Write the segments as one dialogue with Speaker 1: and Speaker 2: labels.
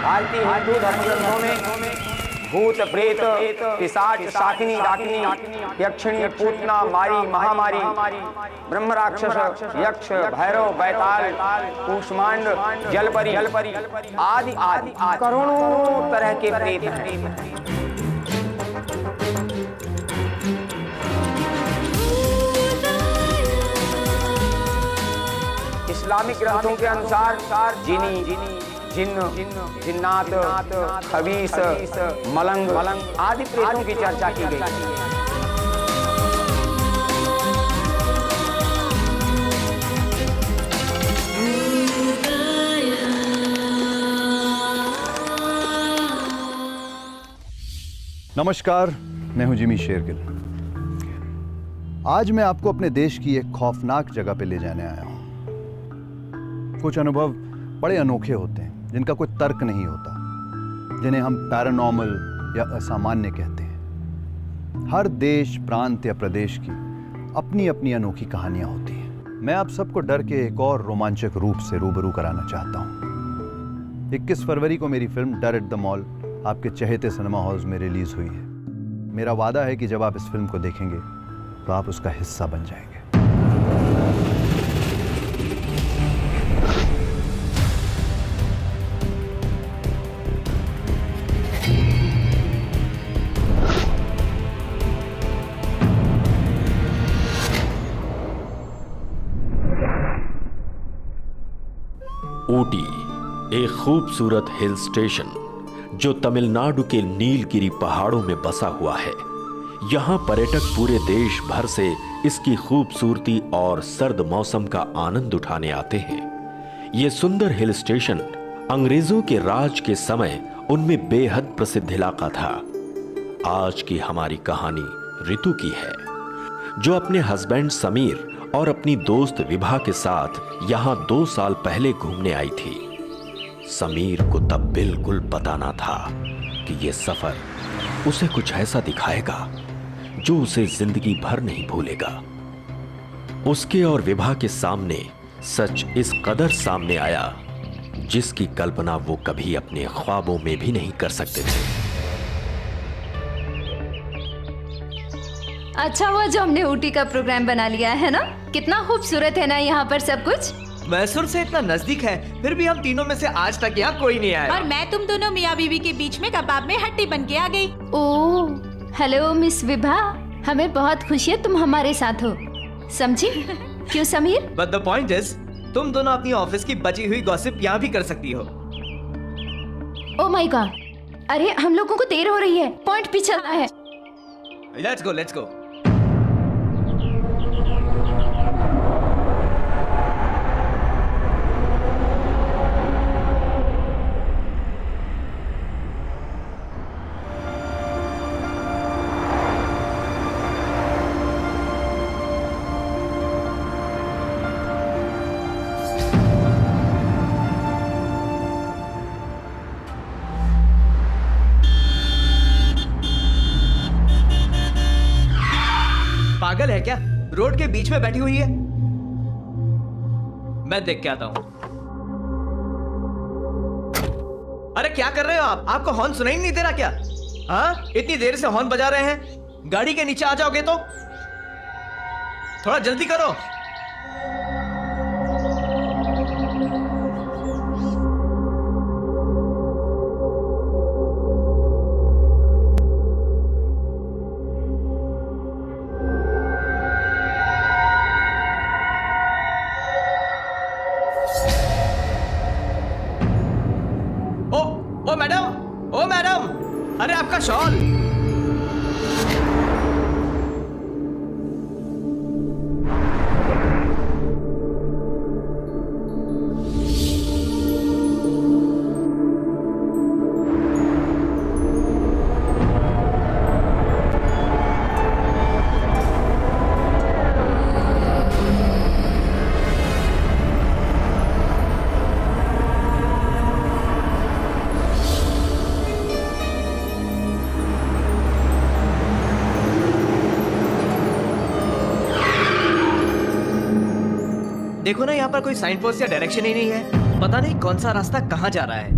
Speaker 1: भारतीय हिंदू धर्म ग्रंथों में भूत प्रेत पिशाच शाकिनी डाकिनी यक्षिणी पूतना मारी महामारी ब्रह्म राक्षस यक्ष भैरव बैताल कूष्मांड जलपरी आदि आदि करोड़ों तरह के प्रेत हैं। इस्लामिक ग्रंथों के अनुसार जिनी जिन्न जिन्नात खबीस मलंग आदि प्रेतों की चर्चा की गई।
Speaker 2: नमस्कार, मैं हूं जिमी शेरगिल। आज मैं आपको अपने देश की एक खौफनाक जगह पे ले जाने आया हूं। कुछ अनुभव बड़े अनोखे होते हैं जिनका कोई तर्क नहीं होता, जिन्हें हम पैरानॉर्मल या असामान्य कहते हैं। हर देश, प्रांत या प्रदेश की अपनी अपनी अनोखी कहानियां होती हैं। मैं आप सबको डर के एक और रोमांचक रूप से रूबरू कराना चाहता हूं। 21 फरवरी को मेरी फिल्म डर एट द मॉल आपके चहेते सिनेमा हॉल्स में रिलीज हुई है। मेरा वादा है कि जब आप इस फिल्म को देखेंगे तो आप उसका हिस्सा बन जाएंगे।
Speaker 3: ऊटी, एक खूबसूरत हिल स्टेशन जो तमिलनाडु के नीलगिरी पहाड़ों में बसा हुआ है। यहाँ पर्यटक पूरे देश भर से इसकी खूबसूरती और सर्द मौसम का आनंद उठाने आते हैं। ये सुंदर हिल स्टेशन अंग्रेजों के राज के समय उनमें बेहद प्रसिद्ध इलाका था। आज की हमारी कहानी रितु की है, जो अपने हस्बैंड समीर और अपनी दोस्त विभा के साथ यहां 2 साल पहले घूमने आई थी। समीर को तब बिल्कुल पता ना था कि यह सफर उसे कुछ ऐसा दिखाएगा जो उसे जिंदगी भर नहीं भूलेगा। उसके और विभा के सामने सच इस कदर सामने आया जिसकी कल्पना वो कभी अपने ख्वाबों में भी नहीं कर सकते थे।
Speaker 4: अच्छा हुआ जो हमने ऊटी का प्रोग्राम बना लिया है ना। कितना खूबसूरत है ना यहाँ पर सब कुछ।
Speaker 5: मैसूर से इतना नजदीक है, फिर भी हम तीनों में से आज तक यहाँ कोई नहीं आया।
Speaker 6: और मैं तुम दोनों मियाँ बीवी के बीच में कबाब में हड्डी बन के आ गई।
Speaker 4: ओह, हेलो मिस विभा, हमें बहुत खुशी है तुम हमारे साथ हो, समझी? क्यों Sameer?
Speaker 5: But the point is, तुम दोनों अपनी ऑफिस की बची हुई गॉसिप यहाँ भी कर सकती हो।
Speaker 4: ओह माय गॉड, अरे हम लोगों को देर हो रही है, पॉइंट पे चलना है।
Speaker 5: Let's go, let's go. पागल है क्या? रोड के बीच में बैठी हुई है। मैं देख के आता हूं। अरे क्या कर रहे हो आप? आपको हॉर्न सुनाई नहीं दे रहा क्या? हाँ, इतनी देर से हॉर्न बजा रहे हैं। गाड़ी के नीचे आ जाओगे तो थोड़ा जल्दी करो। ओ मैडम, अरे आपका शॉल। देखो ना, यहाँ पर कोई साइन पोस्ट या डायरेक्शन ही नहीं है। पता नहीं कौन सा रास्ता कहाँ जा रहा है।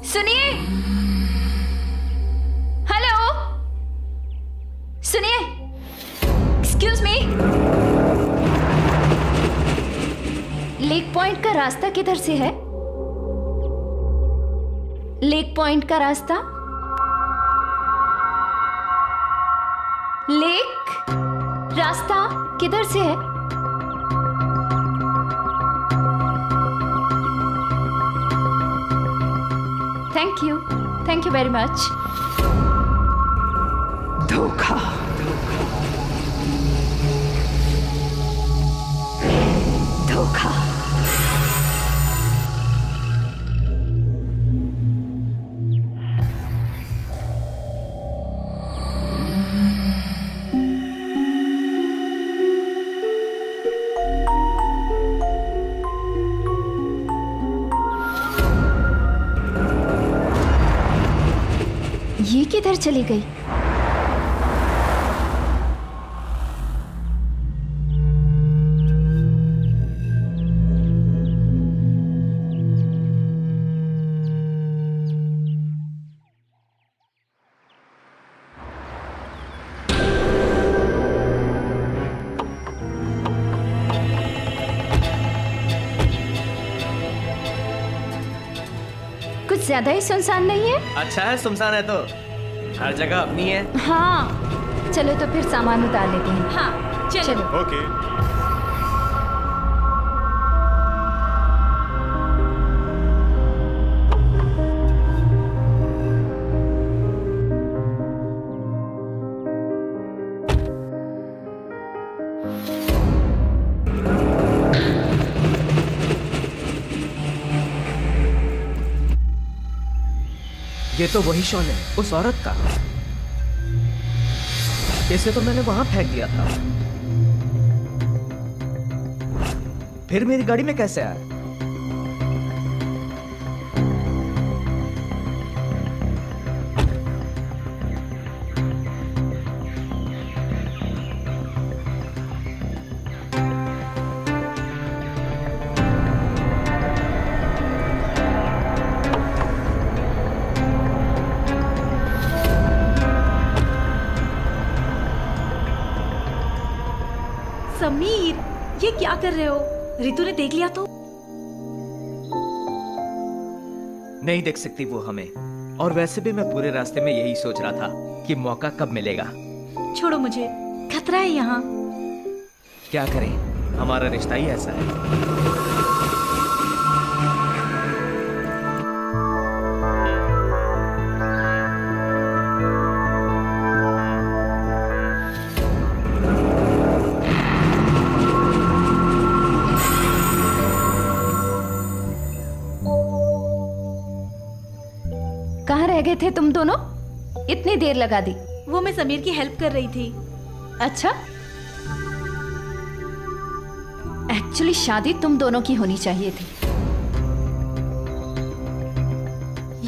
Speaker 4: सुनिए, हेलो, सुनिए, एक्सक्यूज मी। लेक पॉइंट का रास्ता किधर से है? लेक पॉइंट का रास्ता? लेक रास्ता किधर से है? Thank you very much. धोखा, धोखा। ये किधर चली गई? कुछ ज्यादा ही सुनसान नहीं है?
Speaker 5: अच्छा है, सुनसान है तो हर जगह अपनी है।
Speaker 4: हाँ, चलो तो फिर सामान उतार लेते हैं।
Speaker 6: हाँ चलो,
Speaker 4: चलो।
Speaker 5: ओके। ये तो वही शॉल है उस औरत का। इसे तो मैंने वहां फेंक दिया था, फिर मेरी गाड़ी में कैसे आया?
Speaker 6: समीर, ये क्या कर रहे हो? रितु ने देख लिया तो?
Speaker 5: नहीं देख सकती वो हमें, और वैसे भी मैं पूरे रास्ते में यही सोच रहा था कि मौका कब मिलेगा।
Speaker 6: छोड़ो मुझे, खतरा है यहाँ।
Speaker 5: क्या करें, हमारा रिश्ता ही ऐसा है।
Speaker 4: कहाँ रह गए थे तुम दोनों? इतनी देर लगा दी।
Speaker 6: वो मैं समीर की हेल्प कर रही थी।
Speaker 4: अच्छा, एक्चुअली शादी तुम दोनों की होनी चाहिए थी।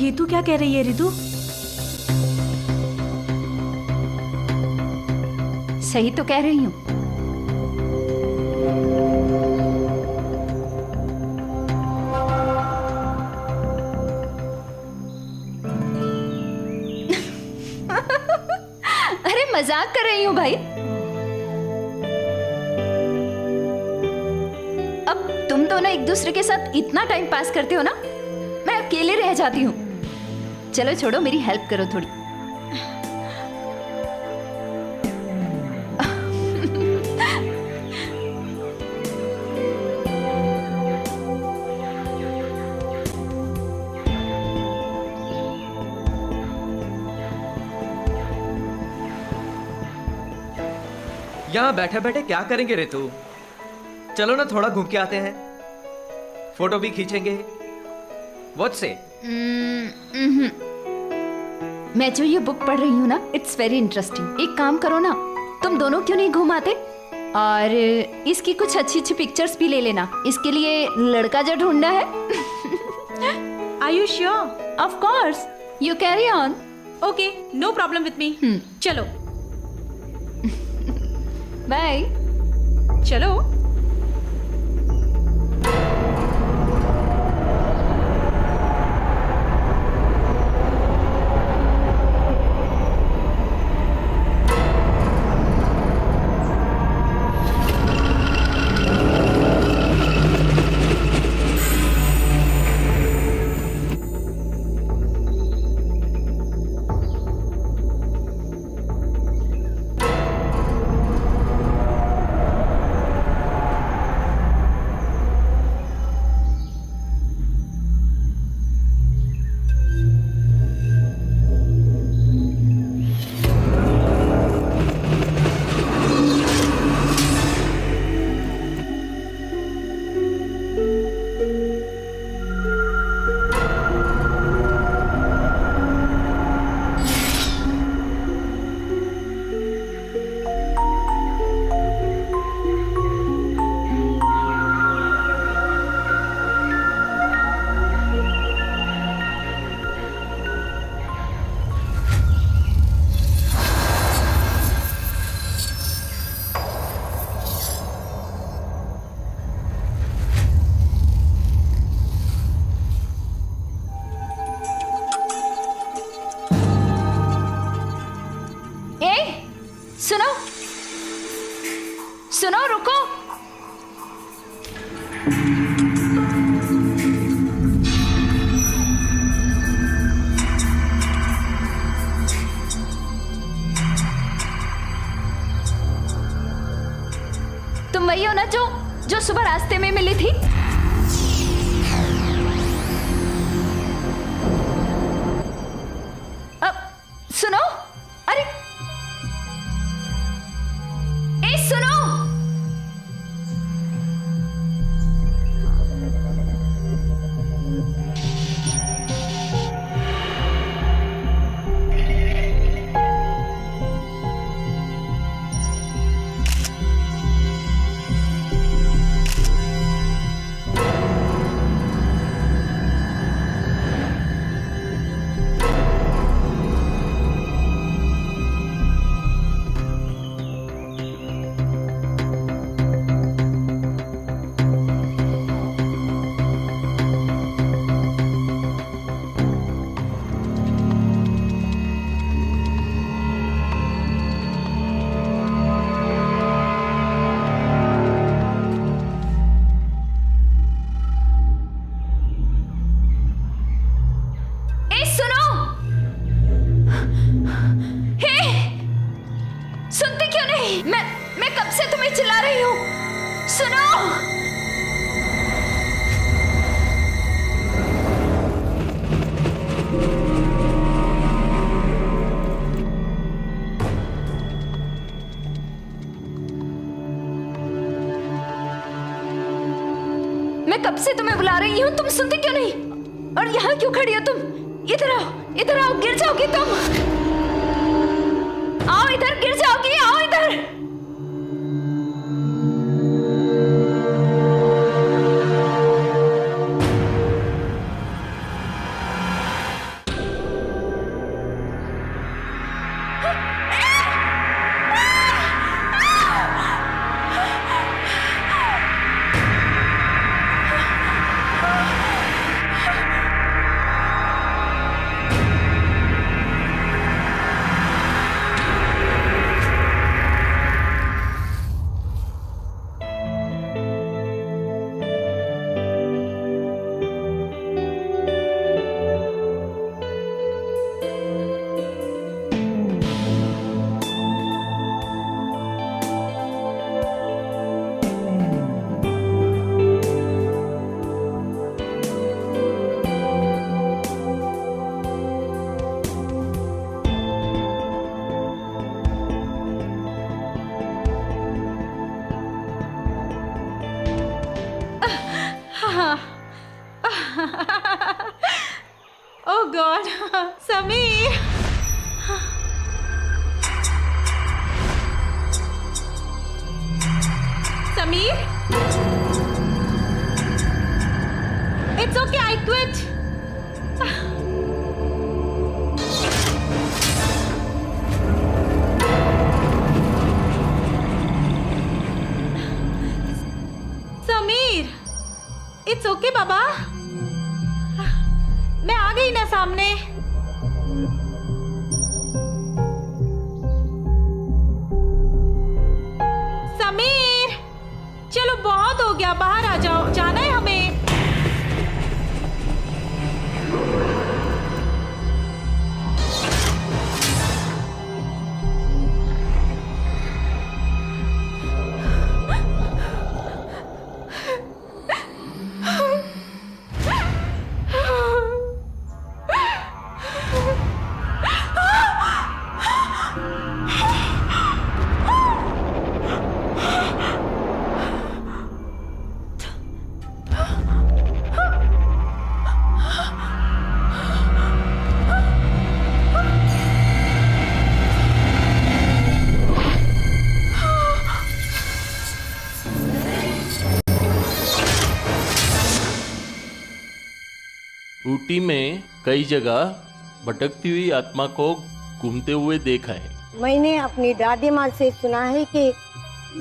Speaker 6: ये तू क्या कह रही है रितु?
Speaker 4: सही तो कह रही हूँ। अरे मजाक कर रही हूँ भाई। अब तुम दोनों एक दूसरे के साथ इतना टाइम पास करते हो ना, मैं अकेले रह जाती हूँ। चलो छोड़ो, मेरी हेल्प करो थोड़ी।
Speaker 5: यहाँ बैठे बैठे क्या करेंगे रितु? चलो ना थोड़ा घूम के आते हैं, फोटो भी खींचेंगे। व्हाट से?
Speaker 4: मैं जो ये बुक पढ़ रही हूँ ना, इट्स वेरी इंटरेस्टिंग। एक काम करो ना, तुम दोनों क्यों नहीं घूम आते? और इसकी कुछ अच्छी अच्छी पिक्चर्स भी ले लेना। इसके लिए लड़का जो ढूंढना है।
Speaker 6: Are you sure?
Speaker 4: Of course, you carry on.
Speaker 6: Okay, no problem with me. चलो।
Speaker 4: बाय।
Speaker 6: चलो।
Speaker 4: वही हो ना जो सुबह रास्ते में मिली थी? अब सुनो, अरे ए सुनो, मैं कब से तुम्हें चिल्ला रही हूँ, सुनो। मैं कब से तुम्हें बुला रही हूँ, तुम सुनते क्यों नहीं? और यहाँ क्यों खड़ी हो तुम? इधर आओ, गिर जाओगी तुम। आओ इधर, गिर जाओगी, आओ इधर।
Speaker 6: Oh God, Sameer! Sameer? It's okay, I quit. Sameer! It's okay, बाबा। मैं आ गई ना सामने। समीर, चलो बहुत हो गया, बाहर आ जाओ, जाना है हमें।
Speaker 7: ऊटी में कई जगह भटकती हुई आत्मा को घूमते हुए देखा है।
Speaker 8: मैंने अपनी दादी माँ से सुना है कि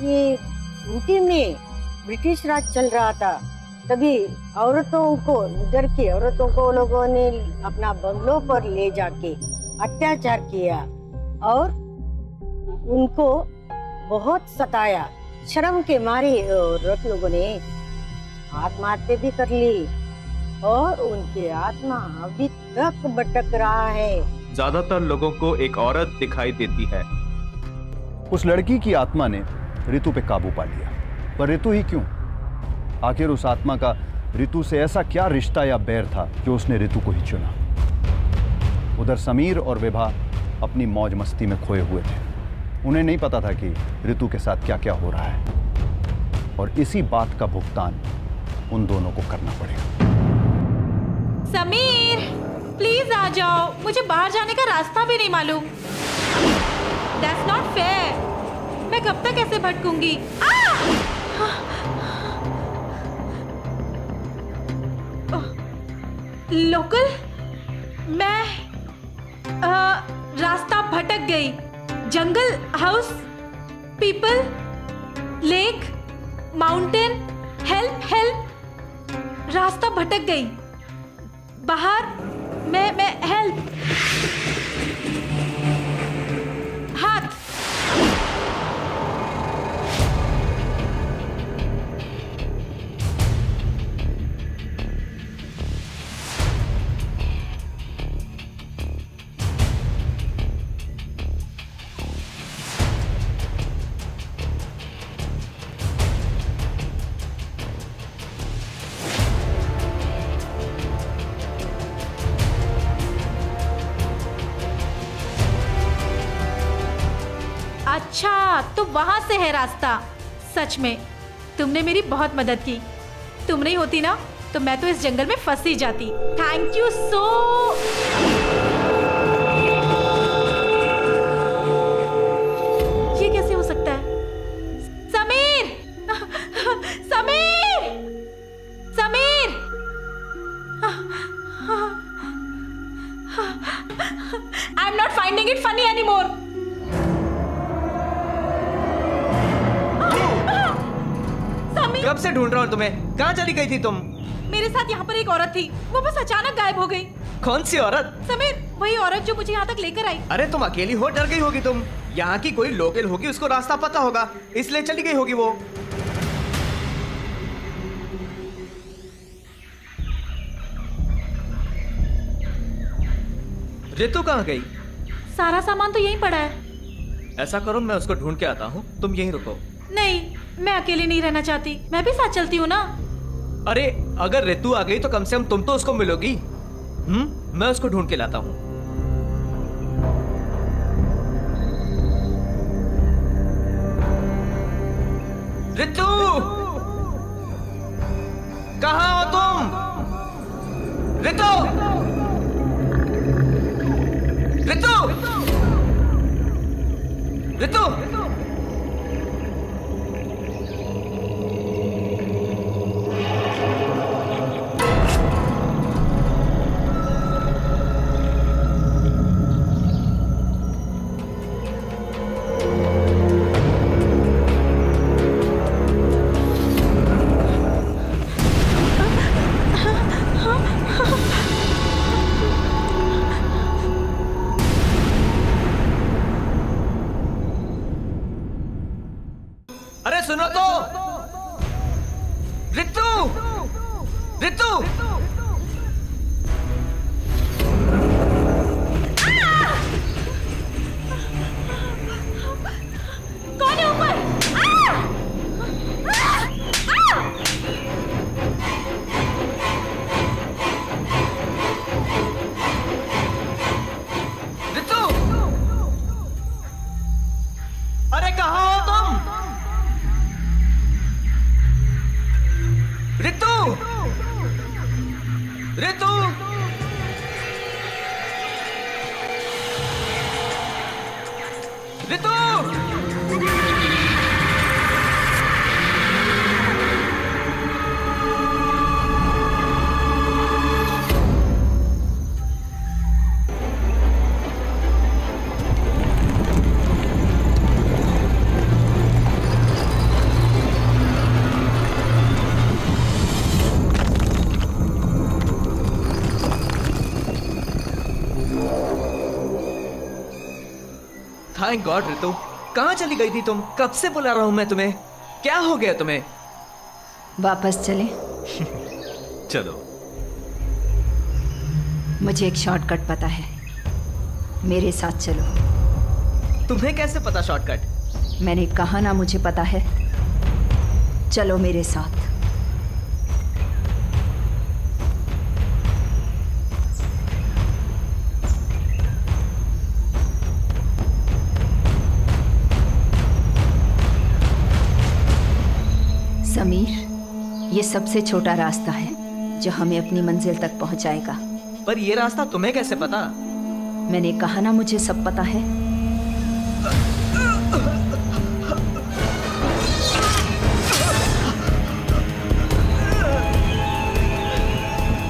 Speaker 8: ये ऊटी में ब्रिटिश राज चल रहा था, तभी औरतों को, इधर की औरतों को लोगों ने अपना बंगलों पर ले जाके अत्याचार किया और उनको बहुत सताया। शर्म के मारे औरत लोगों ने आत्महत्या भी कर ली और उनकी आत्मा अभी तक भटक रहा है।
Speaker 9: ज्यादातर लोगों को एक औरत दिखाई देती है।
Speaker 2: उस लड़की की आत्मा ने रितु पे काबू पा लिया पर ऋतु ही क्यों? आखिर उस आत्मा का ऋतु से ऐसा क्या रिश्ता या बैर था जो उसने ऋतु को ही चुना? उधर समीर और विभा अपनी मौज मस्ती में खोए हुए थे। उन्हें नहीं पता था कि ऋतु के साथ क्या क्या हो रहा है, और इसी बात का भुगतान उन दोनों को करना पड़ेगा।
Speaker 6: समीर, प्लीज आ जाओ, मुझे बाहर जाने का रास्ता भी नहीं मालूम। That's not fair। मैं कब तक ऐसे भटकूंगी? लोकल, मैं रास्ता भटक गई। जंगल, house, people, lake, mountain, help help, रास्ता भटक गई। बाहर, मैं हेल्प, हाथ। अच्छा, तो वहां से है रास्ता। सच में तुमने मेरी बहुत मदद की। तुम नहीं होती ना तो मैं तो इस जंगल में फंस ही जाती। Thank you so. ये कैसे हो सकता है? Sameer, Sameer, Sameer, I am not finding it funny anymore.
Speaker 5: कब से ढूंढ रहा हूँ तुम्हें। कहाँ चली गई थी तुम?
Speaker 6: मेरे साथ यहाँ पर एक औरत थी, वो बस अचानक गायब हो गई।
Speaker 5: कौन सी औरत?
Speaker 6: समीर, वही औरत जो मुझे यहाँ तक लेकर आई।
Speaker 5: अरे तुम अकेली हो, डर गई होगी तुम। यहाँ की कोई लोकल होगी, उसको रास्ता पता होगा, इसलिए चली गई होगी वो। ऋतु कहाँ गई?
Speaker 6: सारा सामान तो यहीं पड़ा है।
Speaker 5: ऐसा करो, मैं उसको ढूंढ के आता हूँ, तुम यहीं रुको।
Speaker 6: नहीं, मैं अकेली नहीं रहना चाहती, मैं भी साथ चलती हूँ ना।
Speaker 5: अरे अगर ऋतु आ गई तो कम से कम तुम तो उसको मिलोगी। मैं उसको ढूंढ के लाता हूँ। ऋतु, कहाँ हो तुम? ऋतु, ऋतु, ऋतु, सुनो तो। ऋतु, ऋतु,
Speaker 6: कौन है ऊपर?
Speaker 5: ऋतु, अरे कहाँ हो तुम? ऋतु, ऋतु, ऋतु, थैंक गॉड। ऋतु, कहाँ चली गई थी तुम? कब से बुला रहा हूं मैं तुम्हें। क्या हो गया तुम्हें?
Speaker 4: वापस चले।
Speaker 5: चलो।
Speaker 4: मुझे एक शॉर्टकट पता है, मेरे साथ चलो।
Speaker 5: तुम्हें कैसे पता शॉर्टकट?
Speaker 4: मैंने कहा ना मुझे पता है। चलो मेरे साथ। समीर, ये सबसे छोटा रास्ता है जो हमें अपनी मंजिल तक पहुंचाएगा।
Speaker 5: पर ये रास्ता तुम्हें कैसे पता?
Speaker 4: मैंने कहा ना, मुझे सब पता है।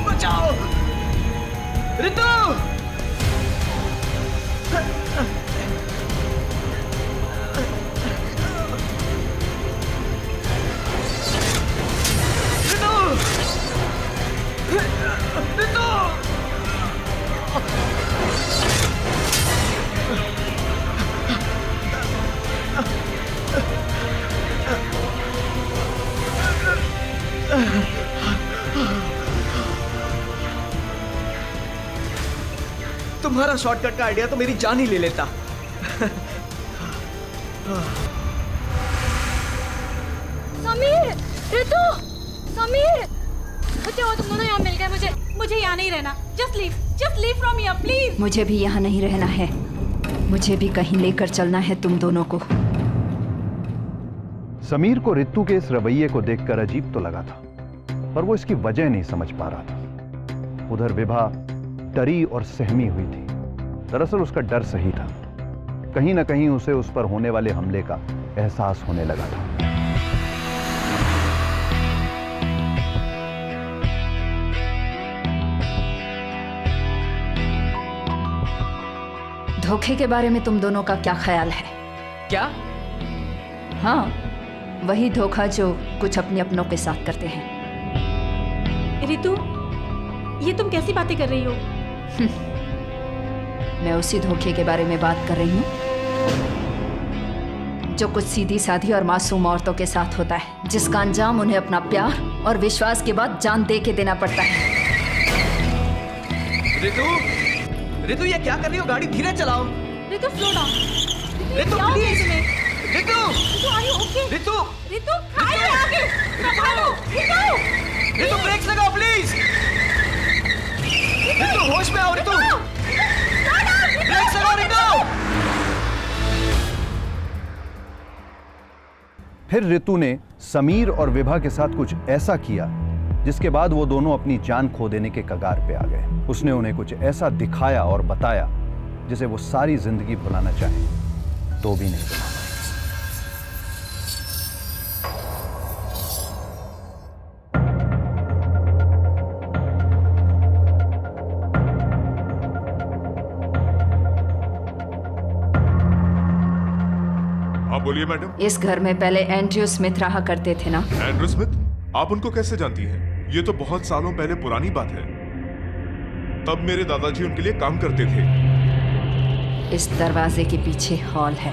Speaker 5: बचाओ ऋतु! तुम्हारा शॉर्टकट का आइडिया तो मेरी जान ही ले लेता।
Speaker 6: समीर, ऋतु, समीर, बचाओ, तुम दोनों यहाँ मिल गए। मुझे यहाँ नहीं रहना। Just leave from here please.
Speaker 4: मुझे भी यहाँ नहीं रहना है। मुझे भी कहीं लेकर चलना है तुम दोनों को।
Speaker 2: समीर को रितु के इस रवैये को देखकर अजीब तो लगा था, पर वो इसकी वजह नहीं समझ पा रहा था। उधर विभा डरी और सहमी हुई थी। दरअसल उसका डर सही था। कहीं ना कहीं उसे उस पर होने वाले हमले का एहसास होने लगा था।
Speaker 4: धोखे के बारे में तुम दोनों का क्या ख्याल है?
Speaker 5: क्या?
Speaker 4: हाँ, वही धोखा जो कुछ अपने अपनों के साथ करते हैं।
Speaker 6: ऋतु, ये तुम कैसी बातें कर रही हो?
Speaker 4: मैं उसी धोखे के बारे में बात कर रही हूँ जो कुछ सीधी साधी और मासूम औरतों के साथ होता है, जिसका अंजाम उन्हें अपना प्यार और विश्वास के बाद जान दे के देना पड़ता है।
Speaker 5: ऋतु, ये क्या कर रही हो? गाड़ी धीरे चलाओ।
Speaker 6: Ritu, slow down.
Speaker 5: Ritu, please. Ritu,
Speaker 6: are you okay?
Speaker 5: Ritu,
Speaker 6: आगे संभालो।
Speaker 5: ऋतु, ब्रेक लगाओ प्लीज। ऋतु, होश में आओ। ऋतु, ब्रेक लगाओ। ऋतु।
Speaker 2: फिर ऋतु ने समीर और विभा के साथ कुछ ऐसा किया जिसके बाद वो दोनों अपनी जान खो देने के कगार पे आ गए। उसने उन्हें कुछ ऐसा दिखाया और बताया जिसे वो सारी जिंदगी भुलाना चाहें तो भी नहीं भुला।
Speaker 10: आप बोलिए मैडम।
Speaker 4: इस घर में पहले एंड्रयू स्मिथ रहा करते थे ना?
Speaker 10: Andrew Smith? आप उनको कैसे जानती हैं? ये तो बहुत सालों पहले पुरानी बात है। तब मेरे दादाजी उनके लिए काम करते थे।
Speaker 4: इस दरवाजे के पीछे हॉल है।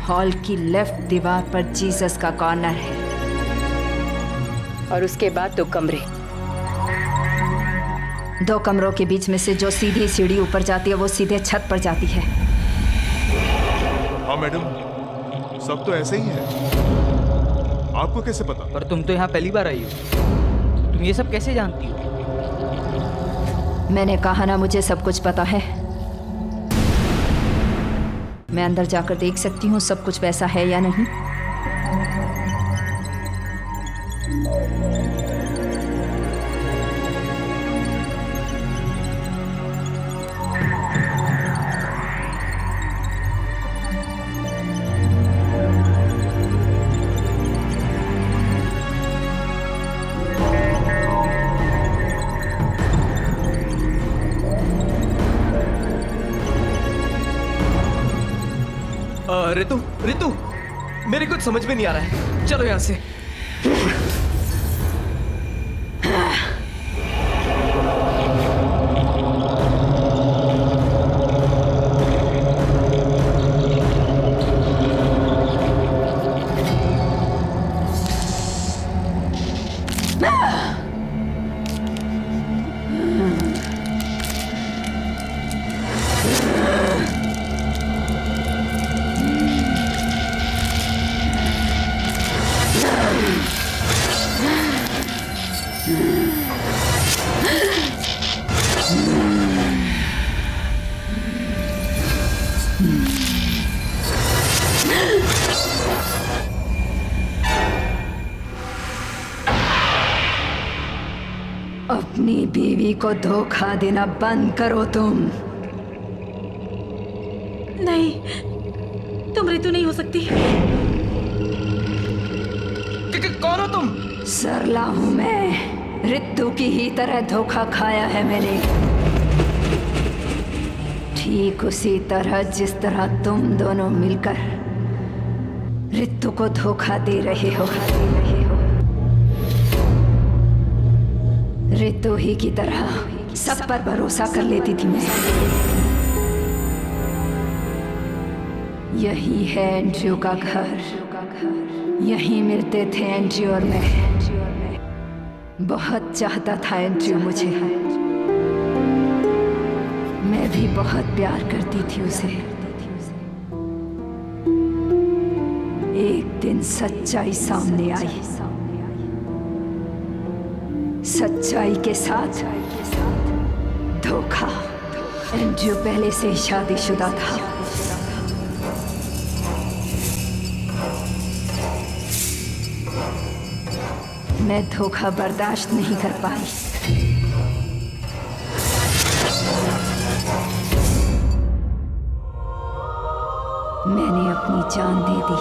Speaker 4: हॉल की लेफ्ट दीवार पर जीसस का कॉर्नर है और उसके बाद 2 कमरे। 2 कमरों के बीच में से जो सीधी सीढ़ी ऊपर जाती है वो सीधे छत पर जाती है।
Speaker 10: हाँ मैडम, सब तो ऐसे ही है। आपको कैसे पता?
Speaker 5: पर तुम तो यहाँ पहली बार आई हो, तुम ये सब कैसे जानती हो?
Speaker 4: मैंने कहा ना, मुझे सब कुछ पता है। मैं अंदर जाकर देख सकती हूँ सब कुछ वैसा है या नहीं।
Speaker 5: ऋतु, मेरे कुछ समझ में नहीं आ रहा है। चलो यहाँ से।
Speaker 4: अपनी बीवी को धोखा देना बंद करो तुम।
Speaker 6: नहीं, तुम ऋतु नहीं हो सकती।
Speaker 5: कौन हो तुम?
Speaker 4: सरला हूं मैं। ऋतु की ही तरह धोखा खाया है मैंने, ठीक उसी तरह जिस तरह तुम दोनों मिलकर ऋतु को धोखा दे रहे हो। ऋतु ही की तरह सब पर भरोसा कर लेती थी मैं। यही है एंड्रयू का घर, यहीं मिलते थे एंड्रयू और मैं। बहुत चाहता था एंड्रयू मुझे, मैं भी बहुत प्यार करती थी उसे। एक दिन सच्चाई सामने आई। सच्चाई के साथ धोखा। एंड्रयू पहले से ही शादीशुदा था। मैं धोखा बर्दाश्त नहीं कर पाई। मैंने अपनी जान दे दी।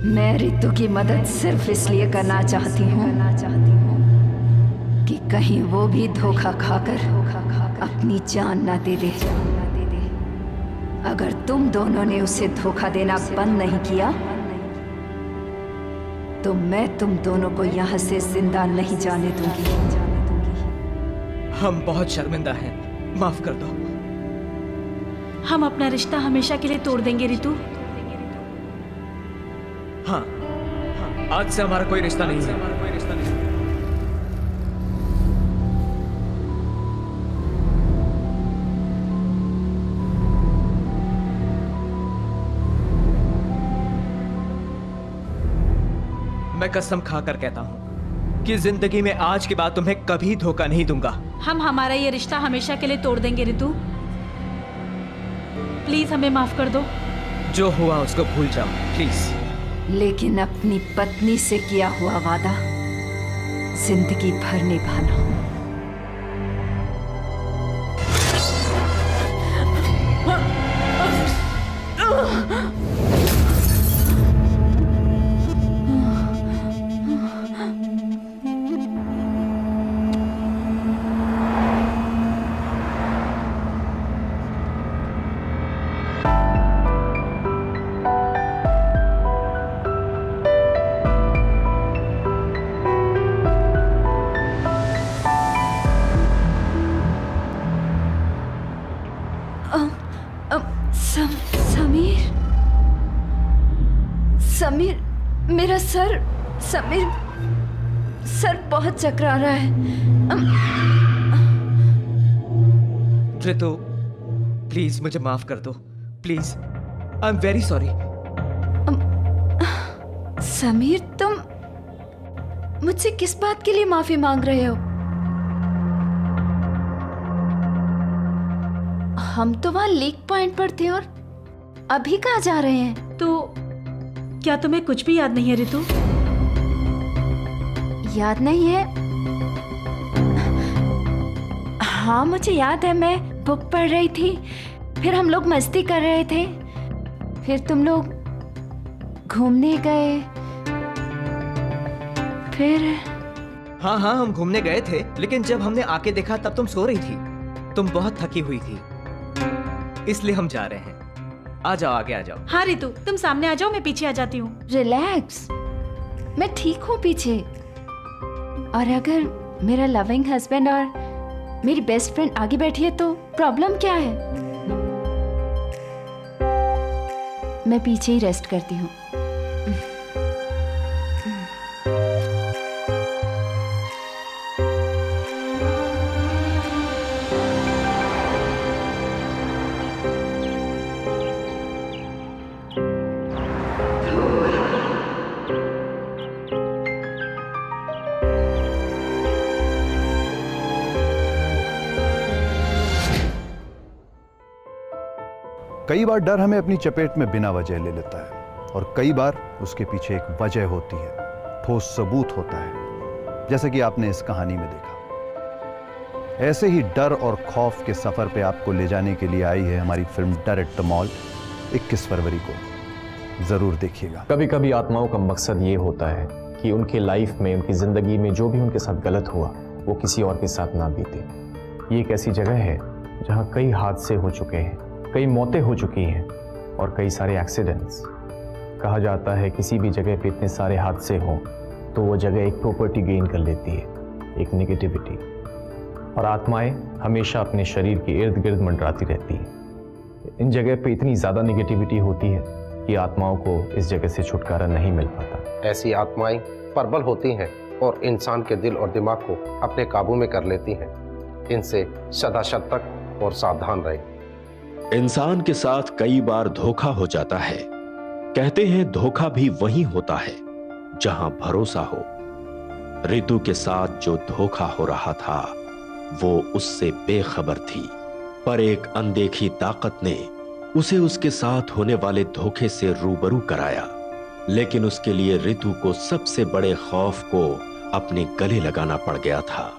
Speaker 4: मैं ऋतु की मदद सिर्फ इसलिए करना चाहती हूँ कि कहीं वो भी धोखा खाकर अपनी जान ना दे दे। अगर तुम दोनों ने उसे धोखा देना बंद नहीं किया तो मैं तुम दोनों को यहाँ से जिंदा नहीं जाने दूंगी।
Speaker 5: हम बहुत शर्मिंदा हैं, माफ कर दो।
Speaker 6: हम अपना रिश्ता हमेशा के लिए तोड़ देंगे ऋतु।
Speaker 5: हाँ, आज से हमारा कोई रिश्ता नहीं है। मैं कसम खाकर कहता हूं कि जिंदगी में आज के बाद तुम्हें कभी धोखा नहीं दूंगा।
Speaker 6: हम हमारा ये रिश्ता हमेशा के लिए तोड़ देंगे ऋतु। प्लीज हमें माफ कर दो।
Speaker 5: जो हुआ उसको भूल जाओ प्लीज।
Speaker 4: लेकिन अपनी पत्नी से किया हुआ वादा जिंदगी भर निभाना। समीर, मेरा सर, समीर, सर बहुत चकरा रहा है।
Speaker 5: ऋतु, प्लीज मुझे माफ कर दो, please. I am very sorry.
Speaker 4: Sameer, तुम मुझसे किस बात के लिए माफी मांग रहे हो? हम तो वहां लेक पॉइंट पर थे और अभी कहाँ जा रहे हैं?
Speaker 6: तो क्या तुम्हें कुछ भी याद नहीं है ऋतु?
Speaker 4: याद नहीं है? हाँ मुझे याद है, मैं बुक पढ़ रही थी, फिर हम लोग मस्ती कर रहे थे, फिर तुम लोग घूमने गए, फिर
Speaker 5: हाँ हम घूमने गए थे, लेकिन जब हमने आके देखा तब तुम सो रही थी। तुम बहुत थकी हुई थी, इसलिए हम जा रहे हैं। आ जाओ, आगे आ जाओ।
Speaker 6: हाँ ऋतु, तुम सामने आ जाओ, मैं पीछे आ जाती हूँ।
Speaker 4: रिलैक्स, मैं ठीक हूँ पीछे। और अगर मेरा लविंग हस्बैंड और मेरी बेस्ट फ्रेंड आगे बैठी है तो प्रॉब्लम क्या है? मैं पीछे ही रेस्ट करती हूँ।
Speaker 2: कई बार डर हमें अपनी चपेट में बिना वजह ले लेता है और कई बार उसके पीछे एक वजह होती है, ठोस सबूत होता है, जैसे कि आपने इस कहानी में देखा। ऐसे ही डर और खौफ के सफर पे आपको ले जाने के लिए आई है हमारी फिल्म डर एट द मॉल। 21 फरवरी को जरूर देखिएगा।
Speaker 11: कभी कभी आत्माओं का मकसद ये होता है कि उनके लाइफ में, उनकी जिंदगी में जो भी उनके साथ गलत हुआ वो किसी और के साथ ना बीते। ये एक ऐसी जगह है जहाँ कई हादसे हो चुके हैं, कई मौतें हो चुकी हैं और कई सारे एक्सीडेंट्स। कहा जाता है किसी भी जगह पे इतने सारे हादसे हों तो वो जगह एक प्रॉपर्टी गेन कर लेती है, एक नेगेटिविटी, और आत्माएं हमेशा अपने शरीर के इर्द गिर्द मंडराती रहती हैं। इन जगह पे इतनी ज़्यादा नेगेटिविटी होती है कि आत्माओं को इस जगह से छुटकारा नहीं मिल पाता।
Speaker 12: ऐसी आत्माएं प्रबल होती हैं और इंसान के दिल और दिमाग को अपने काबू में कर लेती हैं। इनसे सदा सतर्क और सावधान रहे।
Speaker 3: इंसान के साथ कई बार धोखा हो जाता है। कहते हैं धोखा भी वहीं होता है जहां भरोसा हो। रितु के साथ जो धोखा हो रहा था वो उससे बेखबर थी, पर एक अनदेखी ताकत ने उसे उसके साथ होने वाले धोखे से रूबरू कराया। लेकिन उसके लिए रितु को सबसे बड़े खौफ को अपने गले लगाना पड़ गया था।